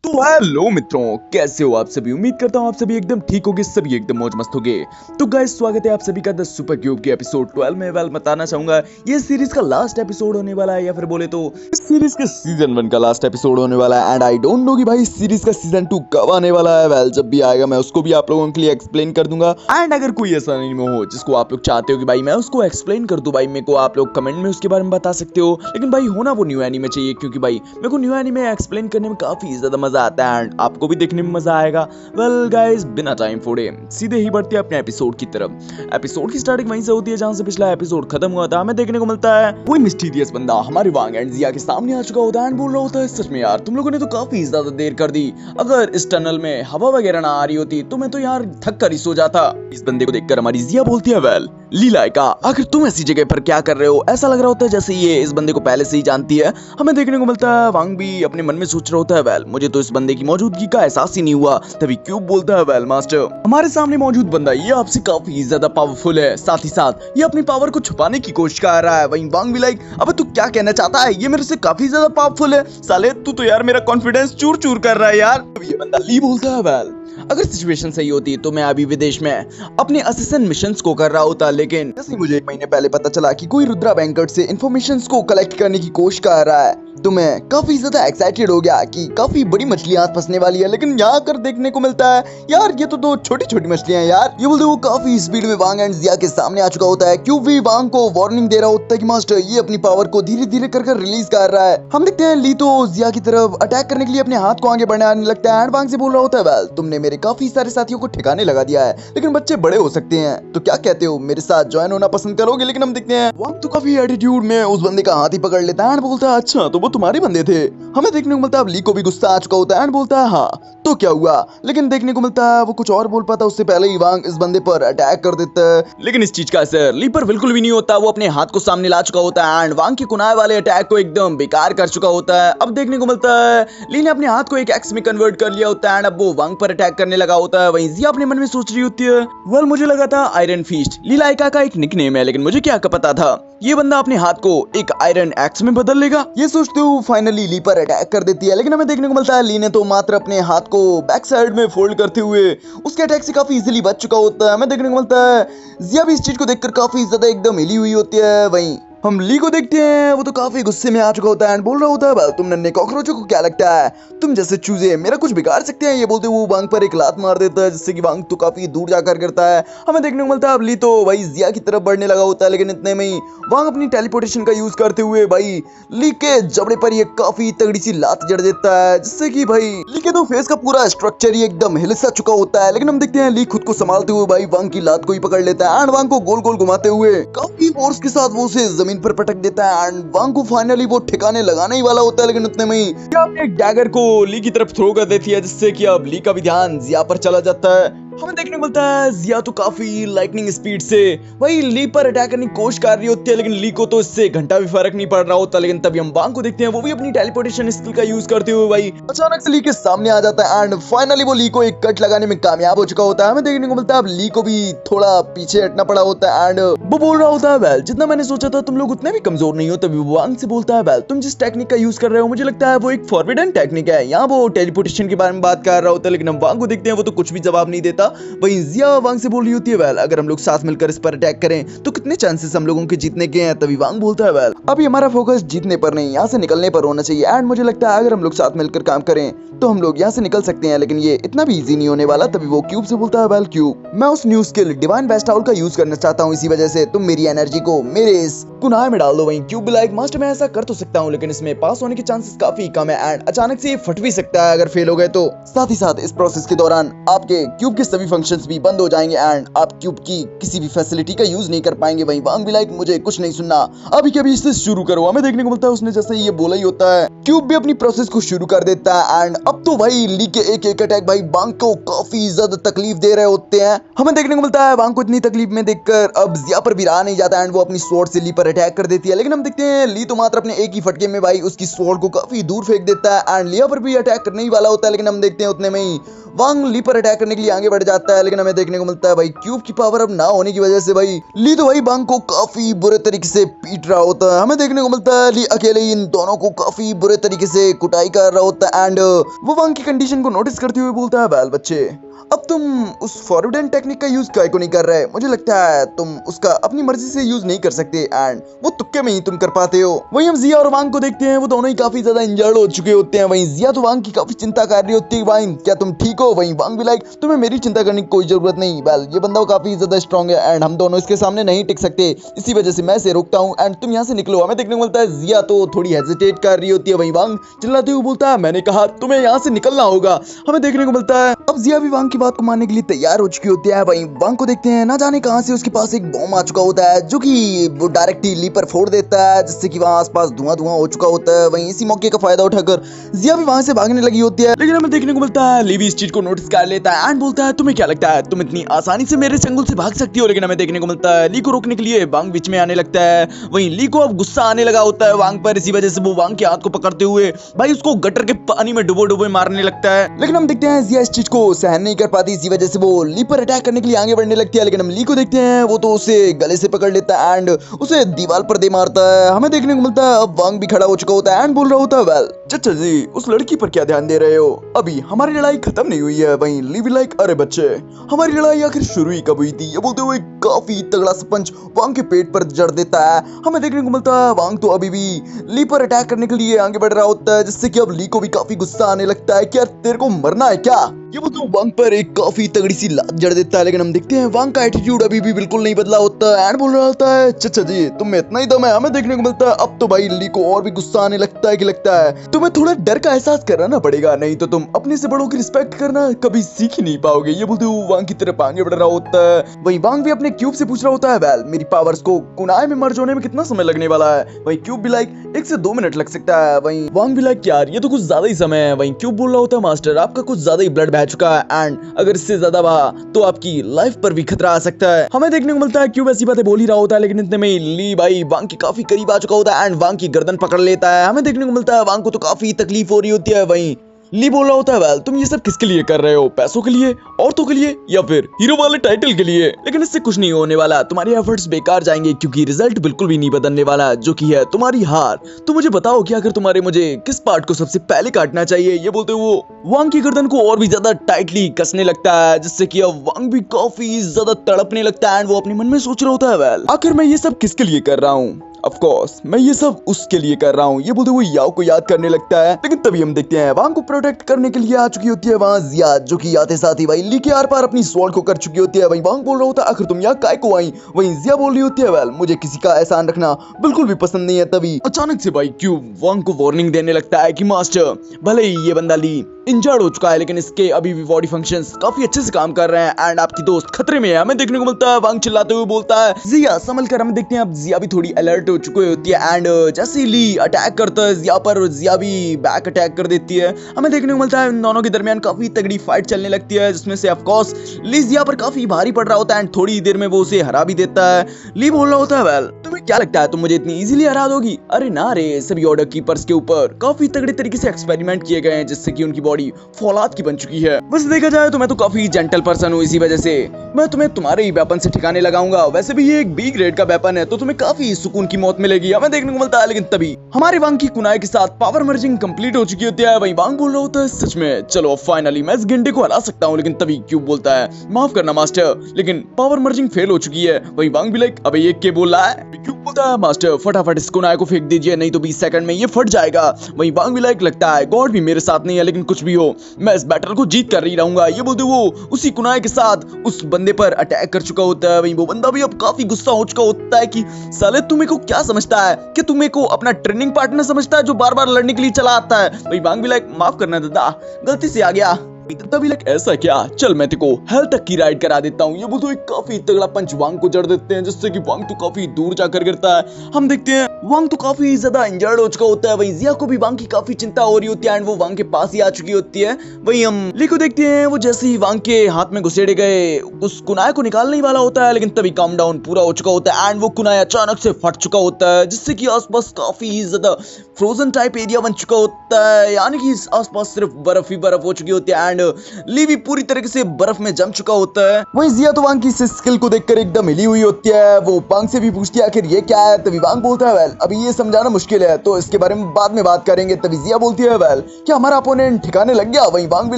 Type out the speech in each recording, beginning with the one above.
तो हेलो मित्रों, कैसे हो आप सभी। उम्मीद करता हूँ आप सभी एकदम ठीक होगे, सभी एकदम मौज मस्त होगे। तो गाइस, स्वागत है आप सभी का द सुपर क्यूब के एपिसोड 12 में। बताना चाहूंगा ये सीरीज का लास्ट एपिसोड होने वाला है, या फिर बोले तो इस सीरीज के सीजन 1 का लास्ट एपिसोड होने वाला है। एंड आई डोंट नो कि भाई इस सीरीज का सीजन 2 कब आने वाला है। जब भी आएगा मैं उसको भी आप लोगों के लिए एक्सप्लेन कर दूंगा। एंड अगर कोई ऐसा एनीमे हो जिसको आप लोग चाहते हो कि भाई मैं उसको एक्सप्लेन कर दूं, भाई मेरे को आप लोग कमेंट में उसके बारे में बता सकते हो। लेकिन भाई होना वो न्यू एनीमे चाहिए, क्योंकि भाई मेरे को न्यू एनीमे एक्सप्लेन करने में काफी ज्यादा मजा आता है एंड आपको भी देखने में मजा आएगा। वेल गाइस, बिना टाइम फोड़े सीधे ही बढ़ते हैं अपने एपिसोड की तरफ। एपिसोड की स्टार्टिंग वहीं से होती है जहां से पिछला एपिसोड खत्म हुआ था। हमें देखने को मिलता है कोई मिस्टीरियस बंदा हमारे वांग एंड जिया के सामने आ चुका होता है एंड बोल रहा होता है, सच में यार तुम लोगों ने तो काफी ज्यादा देर कर दी। अगर इस टनल में हवा वगैरह ना आ रही होती तो मैं तो यार थक कर ही सो जाता। इस बंदे को देखकर हमारी जिया बोलती है, वेल लीलाइका, आखिर तुम ऐसी जगह पर क्या कर रहे हो। ऐसा लग रहा होता है जैसे ये इस बंदे को पहले से ही जानती है। हमें देखने को मिलता है वांग भी अपने मन में सोच रहा होता है, वेल मुझे तो इस बंदे की मौजूदगी का एहसास ही नहीं हुआ। तभी क्यूब बोलता है, वेल मास्टर, हमारे सामने मौजूद बंदा ये आपसे काफी ज्यादा पावरफुल है, साथ ही साथ ये अपनी पावर को छुपाने की कोशिश कर रहा है। वहीं वांग भी लाइक, अबे तू क्या कहना चाहता है, ये मेरे से काफी ज्यादा पावरफुल है। साले तू तो यार मेरा कॉन्फिडेंस चूर चूर कर रहा है यार। ये बंदा ली बोलता है, वेल अगर सिचुएशन सही होती तो मैं अभी विदेश में अपने असिस्टेंट मिशंस को कर रहा होता, लेकिन जैसे मुझे 1 महीने पहले पता चला कि कोई रुद्रा बैंकर्स से इंफॉर्मेशंस को कलेक्ट करने की कोशिश कर रहा है, तो मैं काफी ज्यादा एक्साइटेड हो गया कि काफी बड़ी मछलियां फंसने वाली है। लेकिन यहाँ कर देखने को मिलता है यार ये तो 2 छोटी छोटी मछलियां हैं यार। ये बोलते वो काफी स्पीड में वांग एंड जिया के सामने आ चुका होता है। क्यों भी वांग को वार्निंग दे रहा होता है कि मास्टर ये अपनी पावर को धीरे धीरे कर रिलीज कर रहा है। हम देखते हैं ली तो जिया की तरफ अटैक करने के लिए अपने हाथ को आगे बढ़ाने लगता है एंड वांग से बोल रहा होता है, वेल तुमने मेरे काफी सारे साथियों को ठिकाने लगा दिया है, लेकिन बच्चे बड़े हो सकते हैं, तो क्या कहते हो मेरे साथ ज्वाइन होना पसंद करोगे। लेकिन हम देखते हैं वांग तो काफी एटीट्यूड में उस बंदे का हाथ ही पकड़ लेता है एंड बोलता है, अच्छा तो वो तुम्हारे बंदे थे। हमें देखने को मिलता है अब ली को भी गुस्सा आ चुका होता है एंड बोलता है, हाँ तो क्या हुआ। लेकिन देखने को मिलता है वो कुछ और बोल पाता उससे पहले ही वांग इस बंदे पर अटैक कर देता है। लेकिन इस चीज का असर ली पर बिल्कुल भी नहीं होता। वो अपने हाथ को सामने ला चुका होता है एंड वांग के कुनाए वाले अटैक को एकदम बेकार कर चुका होता है। अब देखने को मिलता है ली ने अपने हाथ को एक एक्स में कन्वर्ट कर लिया होता है एंड अब वो वांग पर अटैक करने लगा होता है। वहीं जिया अपने मन में सोच रही होती है, वेल मुझे लगा था आयरन फिस्ट लीलाइका का एक निकनेम है, लेकिन मुझे क्या पता था ये बंदा अपने हाथ को एक आयरन एक्स में बदल लेगा। ये सोचते हुए फाइनली ली पर अटैक कर देती है। लेकिन हमें देखने को मिलता है ली ने तो मात्र अपने हाथ को बैक साइड में फोल्ड करते हुए उसके अटैक से काफी इजीली बच चुका होता है। हमें देखने को मिलता है जिया भी इस चीज को देखकर काफी ज्यादा एकदम हिली हुई होती है। वहीं हम ली को देखते हैं वो तो काफी गुस्से में आ चुका होता है एंड बोल रहा होता है, तुम नन्हे कॉकरोचों को क्या लगता है तुम जैसे चूजे मेरा कुछ बिगाड़ सकते हैं। ये बोलते वो वांग पर एक लात मार देता है, जिससे कि वांग तो काफी दूर जाकर गिरता है। हमें देखने को मिलता है अब ली तो भाई जिया की तरफ बढ़ने लगा होता है, लेकिन इतने में ही वांग अपनी टेलीपोर्टेशन का यूज करते हुए भाई ली के जबड़े पर ये काफी तगड़ी सी लात जड़ देता है, जिससे कि भाई ली के तो फेस का पूरा स्ट्रक्चर ही एकदम हिल सा चुका होता है। लेकिन हम देखते हैं ली खुद को संभालते हुए भाई वांग की लात को ही पकड़ लेता है एंड वांग को गोल गोल घुमाते हुए काफी फोर्स के साथ वो उसे जमीन पर पटक देता है एंड वांग को फाइनली वो ठिकाने लगाने ही वाला होता है। लेकिन उतने में ही एक डैगर को ली की तरफ थ्रो कर देती है, जिससे कि अब ली का भी ध्यान जिया पर चला जाता है। हमें देखने को मिलता है जिया तो काफी लाइटनिंग स्पीड से वही ली पर अटैक करने की कोशिश कर रही होती है, लेकिन ली को तो इससे घंटा भी फर्क नहीं पड़ रहा होता। लेकिन तभी हम वांग को देखते हैं वो भी अपनी टेलीपोर्टेशन स्किल का यूज करते हुए भाई अचानक से ली के सामने आ जाता है एंड फाइनली वो ली को एक कट लगाने में कामयाब हो चुका होता है। हमें देखने को मिलता है अब ली को भी थोड़ा पीछे हटना पड़ा होता है एंड वो बोल रहा होता है, वेल जितना मैंने सोचा था तुम लोग उतने भी कमजोर नहीं हो। तभी वांग से बोलता है, वेल तुम जिस टेक्निक का यूज कर रहे हो मुझे लगता है वो एक फॉरबिडन टेक्निक है। यहाँ वो टेलीपोर्टेशन के बारे में बात कर रहा होता है, लेकिन हम वांग को देखते हैं वो तो कुछ भी जवाब नहीं देता। वहीं जिया वांग से बोल रही होती है, वेल अगर हम लोग साथ मिलकर इस पर अटैक करें तो कितने चांसेस हम लोगों के जीतने के हैं। तभी वांग बोलता है, वेल अभी हमारा फोकस जीतने पर नहीं यहाँ से निकलने पर होना चाहिए एंड मुझे लगता है अगर हम लोग साथ मिलकर काम करें तो हम लोग यहाँ से निकल सकते हैं, लेकिन ये इतना भी इजी नहीं होने वाला। तभी वो क्यूब से बोलता है, वेल क्यूब मैं उस new skill divine best owl का यूज करना चाहता हूँ, इसी वजह से तुम मेरी एनर्जी को मेरे इस कुनाए में डाल दो। वहीं क्यूब लाइक, मास्टर मैं ऐसा कर तो सकता हूँ, लेकिन इसमें पास होने के चांसेस काफी कम है एंड अचानक से ये फट भी सकता है अगर फेल हो गए तो। साथ ही साथ इस प्रोसेस के दौरान आपके क्यूब के सभी फंक्शंस भी बंद हो जाएंगे एंड आप क्यूब की किसी भी फैसिलिटी का यूज नहीं कर पाएंगे। वहीं वांग भी लाइक, मुझे कुछ नहीं सुनना, अभी के अभी इससे शुरू करो। हमें देखने को मिलता है उसने जैसे ये बोला ही होता है क्यूब भी अपनी प्रोसेस को शुरू कर देता है एंड अब तो भाई ली के एक एक अटैक भाई वांग को काफी ज्यादा तकलीफ दे रहे होते हैं। हमें देखने को मिलता है वांग को इतनी तकलीफ में देखकर अब जिया पर भी रहा नहीं जाता एंड वो अपनी स्वॉर्ड से ली पर अटैक कर देती है, लेकिन हम देखते हैं ली तो मात्र अपने एक ही फटके में भाई उसकी स्वॉर्ड को काफी दूर फेंक देता है एंड लिया पर भी अटैक करने ही वाला होता है, लेकिन हम देखते हैं उतने में ही वांग ली पर अटैक करने के लिए आगे बढ़ जाता है, लेकिन हमें देखने को मिलता है भाई क्यूब की पावर अब ना होने की वजह से भाई ली तो भाई वांग को काफी बुरे तरीके से पीट रहा होता है। हमें देखने को मिलता है ली अकेले ही इन दोनों को काफी बुरे तरीके से कुटाई कर रहा होता है एंड वो वांग की कंडीशन को नोटिस करते हुए बोलता है बैल बच्चे अब तुम उस फॉरवर्ड टेक्निक का यूज काय को नहीं कर रहे, मुझे लगता है तुम उसका अपनी मर्जी से यूज नहीं कर सकते एंड वो तुक्के में ही तुम कर पाते हो। वहीं हम जिया और वांग को देखते हैं, वो दोनों ही काफी ज्यादा इंजर्ड हो चुके होते हैं। वहीं जिया तो वांग की काफी चिंता कर रही होती है, वांग क्या तुम ठीक हो? वहीं वांग भी लाइक तुम्हें मेरी चिंता करने की कोई जरूरत नहीं, वेल ये बंदा काफी ज्यादा स्ट्रॉन्ग है एंड हम दोनों इसके सामने नहीं टिक सकते, इसी वजह से मैं इसे रोकता हूँ एंड तुम यहाँ से निकलो। हमें देखने को मिलता है जिया तो थोड़ी हेजिटेट कर रही होती है, वहीं वांग चिल्लाते हुए बोलता है मैंने कहा तुम्हें यहाँ से निकलना होगा। हमें देखने को मिलता है अब जिया भी वांग की बात को मानने के लिए तैयार हो चुकी होती है। वहीं वांग को देखते हैं, ना जाने कहां से उसके पास एक बॉम्ब आ चुका होता है जो कि वो डायरेक्ट ही ली पर फोड़ देता है, जिससे कि वहां आसपास धुआं धुआं हो चुका होता है। वहीं इसी मौके का फायदा उठाकर जिया भी वहां से भागने लगी होती है, लेकिन हमें देखने को मिलता है ली भी इस चीज को नोटिस कर लेता है एंड बोलता है तुम्हें क्या लगता है तुम इतनी आसानी से मेरे चंगुल से भाग सकती हो? लेकिन हमें देखने को मिलता है ली को रोकने के लिए वांग बीच में आने लगता है। वहीं ली को अब गुस्सा आने लगा होता है वांग पर, इसी वजह से वो वांग के हाथ को पकड़ते हुए भाई उसको गटर के पानी में डुबो डुबो मारने लगता है, लेकिन हम देखते हैं जिया इस चीज को सहन नहीं कर पाती, इसी वजह से वो ली पर अटैक करने के लिए आगे बढ़ने लगती है। लेकिन हम ली को देखते हैं, वो तो उसे गले से पकड़ लेता है एंड उसे दीवार पर दे मारता है। हमें देखने को मिलता है अब वांग भी खड़ा हो चुका होता है एंड बोल रहा होता है वेल चचा जी उस लड़की पर क्या ध्यान दे रहे हो, अभी हमारी लड़ाई खत्म नहीं हुई है। वहीं ली भी लाइक अरे बच्चे हमारी लड़ाई आखिर शुरू ही कब हुई थी, ये बोलते हुए काफी तगड़ा सा पंच वांग के पेट पर जड़ देता है। हमें देखने को मिलता है वांग तो अभी भी ली पर अटैक करने के लिए आगे बढ़ रहा होता है, जिससे कि अब ली को भी काफी गुस्सा आने लगता है, क्या तेरे को मरना है क्या? ये वो तो वांग पर एक काफी तगड़ी सी लात जड़ देता है, लेकिन हम देखते हैं वांग का एटीट्यूड अभी भी बिल्कुल नहीं बदला होता है एंड बोल रहा होता है चचा जी तुम में इतना ही दम है। हमें देखने को मिलता है अब तो भाई ली को और भी गुस्सा आने लगता है कि लगता है तुम्हें थोड़ा डर का एहसास कराना पड़ेगा, नहीं तो तुम अपने से बड़ों की रिस्पेक्ट करना कभी सीख ही नहीं पाओगे। ये बोलते हुए वांग की तरफ आगे बढ़ रहा होता है। वहीं वांग भी अपने क्यूब से पूछ रहा होता है वेल मेरी पावर्स को कुनाए में मर्ज होने में कितना समय लगने वाला है? वहीं क्यूब भी लाइक 1 से 2 मिनट लग सकता है। वहीं वांग भी लाइक यार ये तो कुछ ज्यादा ही समय है। वहीं क्यूब बोल रहा होता है मास्टर आपका कुछ ज्यादा ही ब्लड बह चुका है एंड अगर इससे ज्यादा बहा तो आपकी लाइफ पर भी खतरा आ सकता है। हमें देखने को मिलता है क्यूब ऐसी बातें बोल ही रहा होता है, लेकिन इतने में ली भाई वांग के काफी करीब आ चुका होता है एंड वांग की गर्दन पकड़ लेता है। हमें देखने को मिलता है वांग को तो काफी तकलीफ हो रही होती है। वहीं ली बोल रहा होता है वेल तुम ये सब किसके लिए कर रहे हो, पैसों के लिए, औरतों के लिए या फिर हीरो वाले टाइटल के लिए? लेकिन इससे कुछ नहीं होने वाला, तुम्हारे एफर्ट्स बेकार जाएंगे क्योंकि रिजल्ट बिल्कुल भी नहीं बदलने वाला, जो कि है तुम्हारी हार। तो मुझे बताओ कि आखिर तुम्हारे मुझे किस पार्ट को सबसे पहले काटना चाहिए? ये बोलते वो वांग की गर्दन को और भी ज्यादा टाइटली कसने लगता है, जिससे कि अब वांग भी काफी ज्यादा तड़पने लगता है एंड वो अपने मन में सोच रहा होता है वेल आखिर मैं ये सब किसके लिए कर रहा हूँ? ऑफ कोर्स मैं ये सब उसके लिए कर रहा हूँ। ये बोलते हुए याओ को याद करने लगता है, लेकिन तभी हम देखते हैं वांग को प्रोटेक्ट करने के लिए आ चुकी होती है वहां जिया, जो कि आते साथ ही भाई ली के आर पार अपनी स्वॉर्ड को कर चुकी होती है। वहीं वांग बोल रहा होता है आखिर तुम यहाँ काय को आई? वहीं जिया बोल रही होती है वेल मुझे किसी का एहसान रखना बिल्कुल भी पसंद नहीं है। तभी अचानक से भाई क्यूब वांग को वार्निंग देने लगता है कि मास्टर भले ही ये बंदा ली इंजर्ड हो चुका है, लेकिन इसके अभी भी बॉडी फंक्शंस काफी अच्छे से काम कर रहे हैं एंड आपकी दोस्त खतरे में है। हमें देखने को मिलता है वांग चिल्लाते हुए बोलता है जिया संभल कर। हम देखते हैं अब जिया भी थोड़ी अलर्ट हो चुकी होती है एंड जैसे ली अटैक करता है जिया पर, जिया भी बैक अटैक कर देती है। हमें देखने को मिलता है इन दोनों के दरमियान काफी तगड़ी फाइट चलने लगती है, जिसमें से ऑफ कोर्स ली जिया पर काफी भारी पड़ रहा होता है एंड थोड़ी देर में वो उसे हरा भी देता है। ली बोल रहा होता है वेल तुम्हें क्या लगता है तुम मुझे इतनी इजीली हरा दोगी? अरे ना रे, सभी ऑर्डर कीपर्स के ऊपर काफी तगड़े तरीके से एक्सपेरिमेंट किए गए हैं, जिससे कि उनकी बॉडी फौलाद की बन चुकी है। वैसे देखा जाए तो मैं तो काफी जेंटल पर्सन हूँ, इसी वजह से मैं तुम्हें तुम्हारे ही वेपन से ठिकाने लगाऊंगा। वैसे भी ये एक बी ग्रेड का वेपन है तो तुम्हें काफी सुकून की मौत मिलेगी। हमें देखने को मिलता है, लेकिन तभी हमारे वांग की कुनाई के साथ पावर मर्जिंग कंप्लीट हो चुकी होती है। वहीं वांग बोल रहा होता है सच में चलो फाइनली मैं इस गेंडे को हरा सकता हूँ, लेकिन तभी क्यूब बोलता है माफ करना मास्टर, लेकिन पावर मर्जिंग फेल हो चुकी है। वहीं वांग भी लाइक अबे ये क्या बोल रहा है? क्यूब बोलता है मास्टर फटाफट इस कुनाई को फेंक दीजिए, नहीं तो 20 सेकंड में ये फट जाएगा। वहीं वांग भी लाइक लगता है गॉड भी मेरे साथ नहीं है, लेकिन कुछ भी हो मैं इस बैटल को जीत कर ही रहूंगा। ये बोलते वो उसी कुनाई के साथ उस बंदे पर अटैक कर चुका होता है। वहीं वो बंदा भी अब काफी गुस्सा हो चुका होता है कि साले तू मेरे को क्या समझता है कि तू मेरे को अपना ट्रेनिंग पार्टनर समझता है जो बार बार लड़ने के लिए चला आता है। वहीं वांग भी लाइक माफ करना दादा गलती से आ गया। तभी लाइक ऐसा क्या, चल मैं तेको हेल तक की राइड करा देता हूँ। ये बोलते हुए काफी तगड़ा पंच वांग को जड़ देते हैं, जिससे कि वांग तो काफी दूर जाकर गिरता है। हम देखते हैं वांग तो काफी ज्यादा इंजर्ड हो चुका होता है। वहीं जिया को भी वांग की काफी चिंता हो रही होती है एंड वो वांग के पास ही आ चुकी होती है। वहीं हम ली को देखते हैं, वो जैसे ही वांग के हाथ में घुसेड़े गए उस कुनाए को निकालने ही वाला होता है, लेकिन तभी काम डाउन पूरा हो चुका होता है एंड वो कुनाया अचानक से फट चुका होता है, जिससे कि आसपास काफी ज्यादा फ्रोजन टाइप एरिया बन चुका होता है। यानी कि आसपास सिर्फ बर्फ ही बर्फ हो चुकी होती है एंड ली भी पूरी तरीके से बर्फ में जम चुका होता है। वहीं जिया तो वांग की इस स्किल को देखकर एकदम हिली हुई होती है। वो वांग से भी पूछती है आखिर ये क्या है। तभी वांग बोलता है वेल अभी ये समझाना मुश्किल है, तो इसके बारे में बाद में बात करेंगे। तभी जिया बोलती है वेल क्या हमारा अपोनेंट ठिकाने लग गया। वहीं वांग भी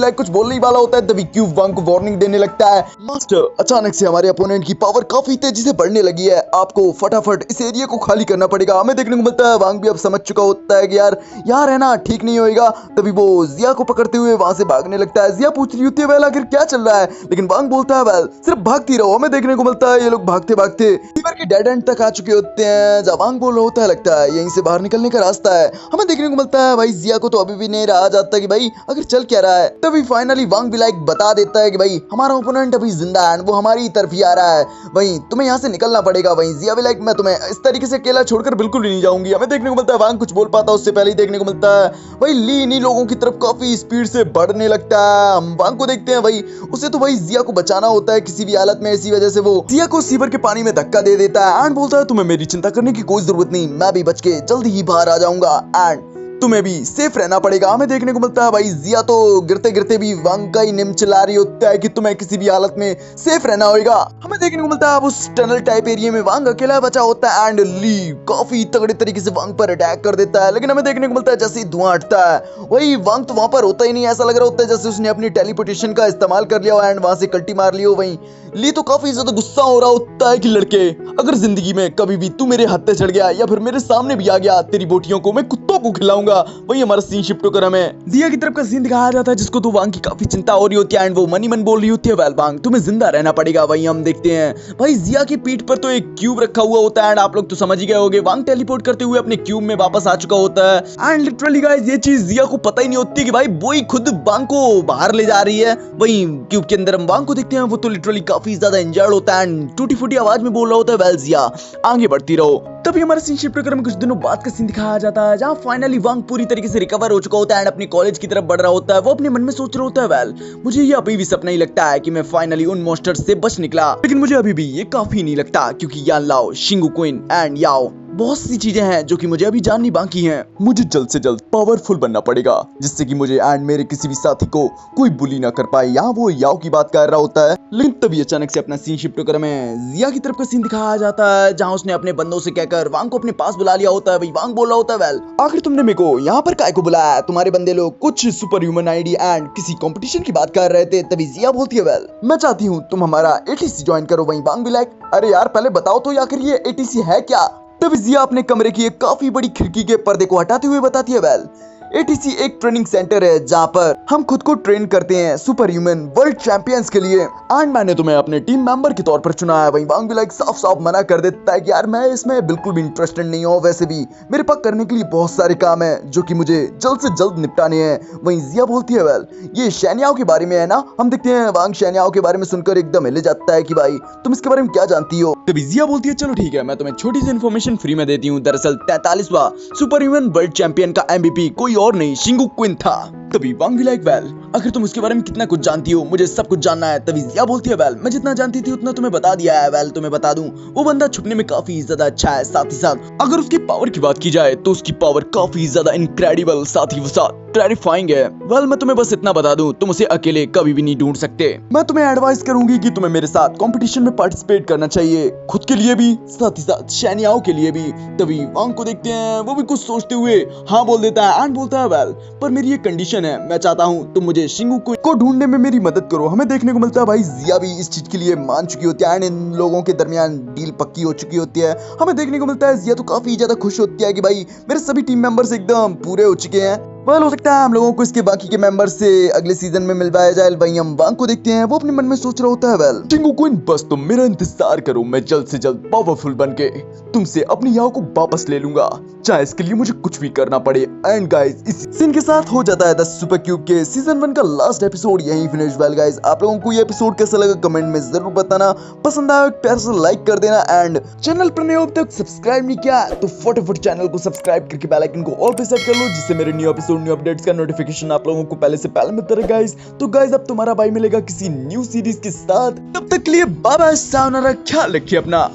लाइक कुछ बोलने ही वाला होता है, तभी क्यूब वांग को वार्निंग देने लगता है, मास्टर अचानक से हमारे अपोनेंट की पावर काफी तेजी से बढ़ने लगी है, आपको फटाफट इस एरिया को खाली करना पड़ेगा। हमें देखने को मिलता है वांग भी अब समझ चुका होता है कि यार यहाँ रहना ठीक नहीं होएगा। तभी वो जिया को पकड़ते हुए वहां से भागने लगता है। जिया पूछ रही होती है वेल आखिर क्या चल रहा है, लेकिन वांग बोलता है वेल सिर्फ भागती रहो। हमें देखने को मिलता है ये लोग भागते भागते रिवर के डेड एंड तक आ चुके होते हैं, जब वांग बोल रहा होता है लगता है यहीं से बाहर निकलने का रास्ता है। हमें देखने को मिलता है भाई जिया को तो अभी भी नहीं रहा जाता कि भाई आखिर चल क्या रहा है। तभी फाइनली वांग भी लाइक बता देता है कि भाई हमारा ओपोनेंट अभी जिंदा है, वो हमारी तरफ ही आ रहा है, वहीं तुम्हें यहाँ से निकलना पड़ेगा। वहीं जिया भी लाइक मैं तुम्हें इस तरीके से अकेला छोड़कर बिल्कुल भी नहीं जाऊंगी। हमें देखने को मिलता है वांग कुछ बोल पाता उससे पहले ही देखने को मिलता है भाई ली इन्हीं लोगों की तरफ काफी स्पीड से बढ़ने लगता है। हम वांग को देखते हैं भाई उसे तो भाई जिया को बचाना होता है किसी भी हालत में, इसी वजह से वो जिया को सीवर के पानी में धक्का दे देता है एंड बोलता है तुम्हें मेरी चिंता करने की कोई जरूरत नहीं, मैं भी बच के जल्दी ही बाहर आ जाऊंगा एंड तुम्हें भी सेफ रहना पड़ेगा। हमें देखने को मिलता है भाई जिया तो गिरते गिरते भी वांग का ही निम चला रही होता है कि तुम्हें किसी भी हालत में सेफ रहना होगा। हमें देखने को मिलता है अब उस टनल टाइप एरिया में वांग अकेला बचा होता है एंड ली काफी तगड़े तरीके से वांग पर अटैक कर देता है, लेकिन हमें देखने को मिलता है जैसे ही धुआं हटता है वही वांग तो वहां पर होता ही नहीं, ऐसा लग रहा होता है जैसे उसने अपनी टेलीपोर्टेशन का इस्तेमाल कर लिया हो एंड वहां से कल्टी मार ली हो। वहीं ली तो काफी ज्यादा गुस्सा हो रहा होता है कि लड़के अगर जिंदगी में कभी भी तू मेरे हाथ पे चढ़ गया या फिर मेरे सामने भी आ गया तेरी बोटियों को मैं कुत्तों को खिलाऊंगा। वही हमारा सीन शिफ्ट होकर हमें जिया की तरफ का सीन दिखाया जाता है, जिसको तो वांग की काफी चिंता हो रही होती है एंड वो मनी मन बोल रही होती है वेल वांग तुम्हें जिंदा रहना पड़ेगा। वहीं हम देखते हैं भाई जिया की पीठ पर तो एक क्यूब रखा हुआ होता है एंड आप लोग तो समझ ही गए होंगे वांग टेलीपोर्ट करते हुए अपने क्यूब में वापस आ चुका होता है एंड लिटरली गाइस ये चीज जिया को पता ही नहीं होती कि भाई वो ही खुद वांग को बाहर ले जा रही है। वहीं क्यूब के अंदर हम वांग को देखते हैं, वो तो लिटरली काफी ज्यादा इंजर्ड होता है एंड टूटी फूटी आवाज में बोल रहा होता है वेल जिया आगे बढ़ती रहो। तभी हमारे सीन शिफ्ट होकर हमें कुछ दिनों बाद का सीन दिखाया जाता है, जहां फाइनली वांग पूरी तरीके से रिकवर हो चुका होता है एंड अपनी कॉलेज की तरफ बढ़ रहा होता है। वो अपने मन में सोच रहा होता है वेल मुझे ये अभी भी सपना ही लगता है कि मैं फाइनली उन मॉन्स्टर्स से बच निकला, लेकिन मुझे अभी भी ये काफी नहीं लगता क्योंकि यान लाओ, शिंगू क्वीन एंड याओ बहुत सी चीजें हैं जो कि मुझे अभी जाननी बाकी हैं। मुझे जल्द से जल्द पावरफुल बनना पड़ेगा जिससे कि मुझे एंड मेरे किसी भी साथी को कोई बुली ना कर पाए। यहाँ वो याओ की बात कर रहा होता है, लेकिन तभी अचानक से अपना सीन शिफ्ट होकर हमें जिया की तरफ का सीन दिखाया जाता है, जहाँ उसने अपने बंदों से कहकर वांग को अपने पास बुला लिया होता है। भाई वांग बोल रहा होता है वेल आखिर तुमने मेरे को यहाँ पर काय को बुलाया, तुम्हारे बंदे लोग कुछ सुपर ह्यूमन आईडी एंड किसी कंपटीशन की बात कर रहे थे। तभी जिया बोलती है वेल मैं चाहती हूँ तुम हमारा एटीसी ज्वाइन करो। वहीं वांग भी लाइक अरे यार पहले बताओ तो आखिर ये एटीसी है क्या। तभी जिया अपने कमरे की एक काफी बड़ी खिड़की के पर्दे को हटाते हुए बताती है वेल एटीसी एक ट्रेनिंग सेंटर है जहाँ पर हम खुद को ट्रेन करते हैं सुपर ह्यूमन वर्ल्ड चैंपियंस के लिए एंड मैंने तुम्हें अपने टीम मेंबर के तौर पर चुना है। वहीं वांग भी लाइक साफ साफ मना कर देता है कि यार मैं इसमें बिल्कुल भी इंटरेस्टेड नहीं हूँ, वैसे भी मेरे पास करने के लिए बहुत सारे काम है जो कि मुझे जल्द से जल्द निपटाने हैं। वहीं जिया बोलती है वेल ये शैन्याओ के बारे में है ना। हम देखते हैं वांग शैन्याओ के बारे में सुनकर एकदम हिले जाता है कि भाई तुम इसके बारे में क्या जानती हो। तभी जिया बोलती है चलो ठीक है मैं तुम्हें छोटी सी इन्फॉर्मेशन फ्री में देती हूँ। दरअसल 43वां सुपर ह्यूमन वर्ल्ड चैंपियन का एमवीपी कोई और नहीं शिंगू क्वीन था। तभी वांग भी लाइक वेल आखिर तुम उसके बारे में कितना कुछ जानती हो, मुझे सब कुछ जानना है। तभी जिया बोलती है वेल मैं जितना जानती थी उतना तुम्हें बता दिया है। वेल तुम्हें बता दूं वो बंदा छुपने में काफी ज्यादा अच्छा है, साथ ही साथ अगर उसकी पावर की बात की जाए तो उसकी पावर काफी ज्यादा इनक्रेडिबल साथ ही साथ टेरिफाइंग है। वेल मैं तुम्हें बस इतना बता दूं तुम उसे अकेले कभी भी नहीं ढूंढ सकते। मैं तुम्हें एडवाइस करूंगी कि तुम्हें मेरे साथ कंपटीशन में पार्टिसिपेट करना चाहिए, खुद के लिए भी साथ ही साथ शैनियाओं के लिए भी। तभी वांग को देखते हैं, वो भी कुछ सोचते हुए हाँ बोल देता है एंड बोलता है वेल पर मेरी एक कंडीशन है, मैं चाहता हूँ तुम मुझे शिंगू को ढूंढने में मेरी मदद करो। हमें देखने को मिलता है भाई जिया भी इस चीज के लिए मान चुकी होती है एंड इन लोगों के दरमियान डील पक्की हो चुकी होती है। हमें देखने को मिलता है जिया तो काफी ज्यादा खुश होती है कि भाई मेरे सभी टीम मेंबर्स एकदम पूरे हो चुके हैं। वेल हो सकता है हम लोगों को इसके बाकी के मेंबर्स से अगले सीजन में मिल पाया जाए। वहीं हम वांग को देखते हैं, वो अपने मन में सोच रहा होता है वेल चिंगू क्वीन बस तुम मेरा इंतजार करो, मैं जल्द से जल्द पावरफुल बनके तुमसे अपनी याओ को वापस ले लूंगा, चाहे इसके लिए मुझे कुछ भी करना पड़े। एंड गाइस इस सीन के साथ हो जाता है द सुपर क्यूब के सीजन 1 का लास्ट एपिसोड यहीं फिनिश। वेल गाइस आप लोगों को ये एपिसोड कैसा लगा कमेंट में जरूर बताना, पसंद आया प्यार से लाइक कर देना एंड चैनल पर नए हो अब तक सब्सक्राइब नहीं किया तो फटाफट चैनल को सब्सक्राइब करके बेल आइकन को ऑल पे सेट कर लो, जिससे मेरे न्यू एपिसोड न्यू अपडेट्स का नोटिफिकेशन आप लोगों को पहले से पहले मिलता रहे गाइस। तो गाइस अब तुम्हारा भाई मिलेगा किसी न्यू सीरीज के साथ, तब तक के लिए बाय बाय, सायोनारा, ख्याल रखिए अपना।